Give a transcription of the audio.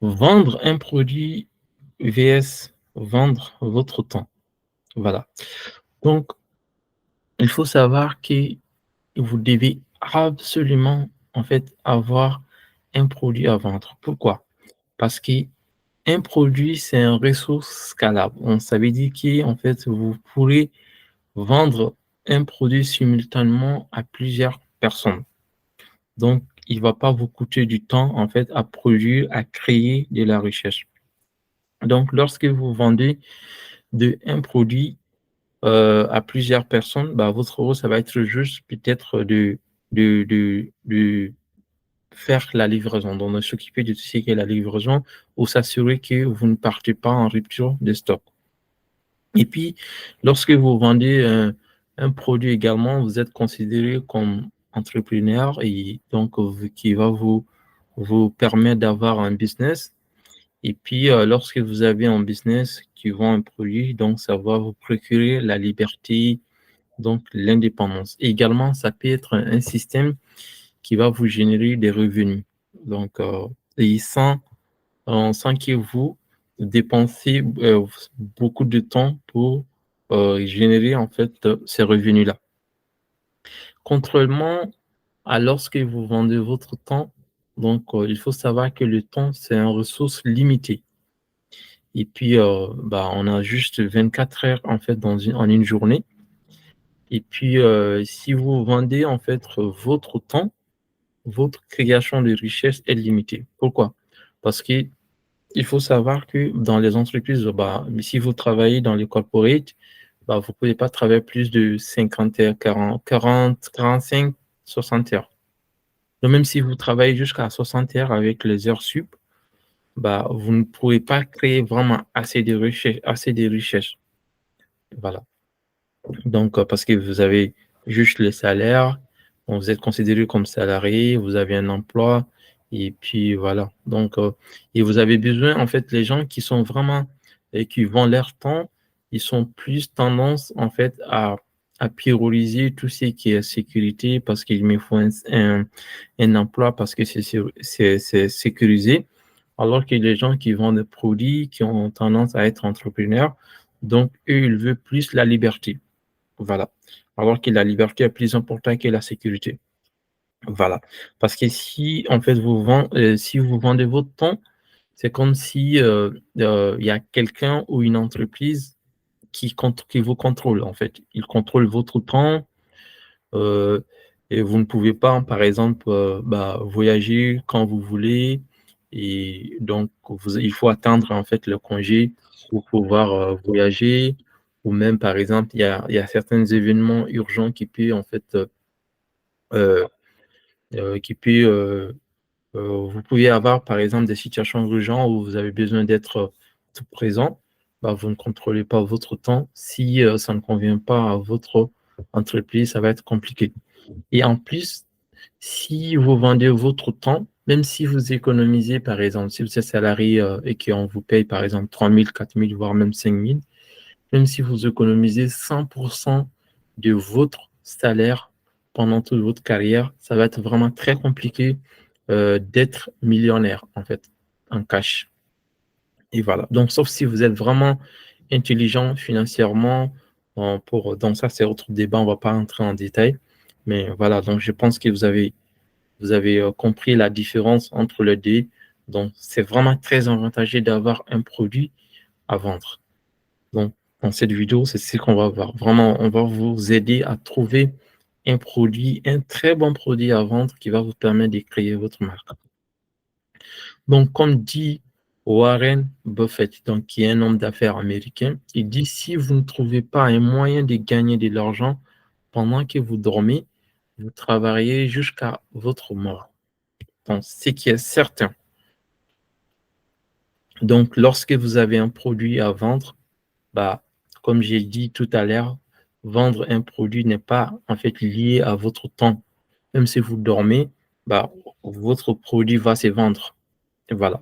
Vendre un produit vs vendre votre temps. Voilà. Donc, il faut savoir que vous devez absolument, en fait, avoir un produit à vendre. Pourquoi? Parce que un produit, c'est un ressource scalable. Donc, ça veut dire qu'en fait, vous pourrez vendre un produit simultanément à plusieurs personnes. Donc, il ne va pas vous coûter du temps, en fait, à produire, à créer de la recherche. Donc, lorsque vous vendez un produit à plusieurs personnes, bah, votre rôle, ça va être juste peut-être de faire la livraison, donc de s'occuper de tout ce qui est la livraison ou s'assurer que vous ne partez pas en rupture de stock. Et puis, lorsque vous vendez un produit également, vous êtes considéré comme entrepreneur et donc qui va vous permettre d'avoir un business. Et puis, lorsque vous avez un business qui vend un produit, donc ça va vous procurer la liberté, donc l'indépendance. Et également, ça peut être un système qui va vous générer des revenus. Donc, et sans que vous dépensez beaucoup de temps pour générer en fait ces revenus-là. Contrairement à lorsque vous vendez votre temps, donc il faut savoir que le temps, c'est une ressource limitée. Et puis, bah, on a juste 24 heures en fait en une journée. Et puis, si vous vendez en fait votre temps, votre création de richesse est limitée. Pourquoi? Parce que il faut savoir que dans les entreprises, bah, si vous travaillez dans les corporates, bah, vous ne pouvez pas travailler plus de 50 heures, 45, 60 heures. Donc, même si vous travaillez jusqu'à 60 heures avec les heures sup, bah, vous ne pouvez pas créer vraiment assez de richesses. Voilà. Donc, parce que vous avez juste le salaire, vous êtes considéré comme salarié, vous avez un emploi, et puis voilà. Donc, et vous avez besoin, en fait, les gens qui sont vraiment, et qui vendent leur temps, ils sont plus tendance, en fait, à prioriser tout ce qui est sécurité parce qu'il me faut un emploi parce que c'est sécurisé. Alors que les gens qui vendent des produits, qui ont tendance à être entrepreneurs, donc eux, ils veulent plus la liberté. Voilà. Alors que la liberté est plus importante que la sécurité. Voilà. Parce que si, en fait, si vous vendez votre temps, c'est comme si il y a quelqu'un ou une entreprise qui vous contrôle, en fait. Il contrôle votre temps euh, et vous ne pouvez pas, par exemple, bah, voyager quand vous voulez. Et donc, il faut attendre, en fait, le congé pour pouvoir voyager. Ou même, par exemple, il y a certains événements urgents qui peuvent, en fait, euh, qui peuvent, vous pouvez avoir, par exemple, des situations urgentes où vous avez besoin d'être tout présent. Bah, vous ne contrôlez pas votre temps. Si ça ne convient pas à votre entreprise, ça va être compliqué. Et en plus, si vous vendez votre temps, même si vous économisez, par exemple, si vous êtes salarié et qu'on vous paye, par exemple, 3 000, 4 000, voire même 5 000, même si vous économisez 100% de votre salaire pendant toute votre carrière, ça va être vraiment très compliqué d'être millionnaire, en fait, en cash. Et voilà. Donc, sauf si vous êtes vraiment intelligent financièrement, donc ça, c'est autre débat, on ne va pas entrer en détail. Mais voilà, donc je pense que vous avez compris la différence entre les deux. Donc, c'est vraiment très avantageux d'avoir un produit à vendre. Donc, dans cette vidéo, c'est ce qu'on va voir. Vraiment, on va vous aider à trouver un produit, un très bon produit à vendre qui va vous permettre de créer votre marque. Donc, comme dit Warren Buffett, donc, qui est un homme d'affaires américain, il dit, si vous ne trouvez pas un moyen de gagner de l'argent pendant que vous dormez, vous travaillez jusqu'à votre mort. Donc, ce qui est certain. Donc, lorsque vous avez un produit à vendre, bah, comme j'ai dit tout à l'heure, vendre un produit n'est pas en fait lié à votre temps. Même si vous dormez, bah, votre produit va se vendre. Et voilà.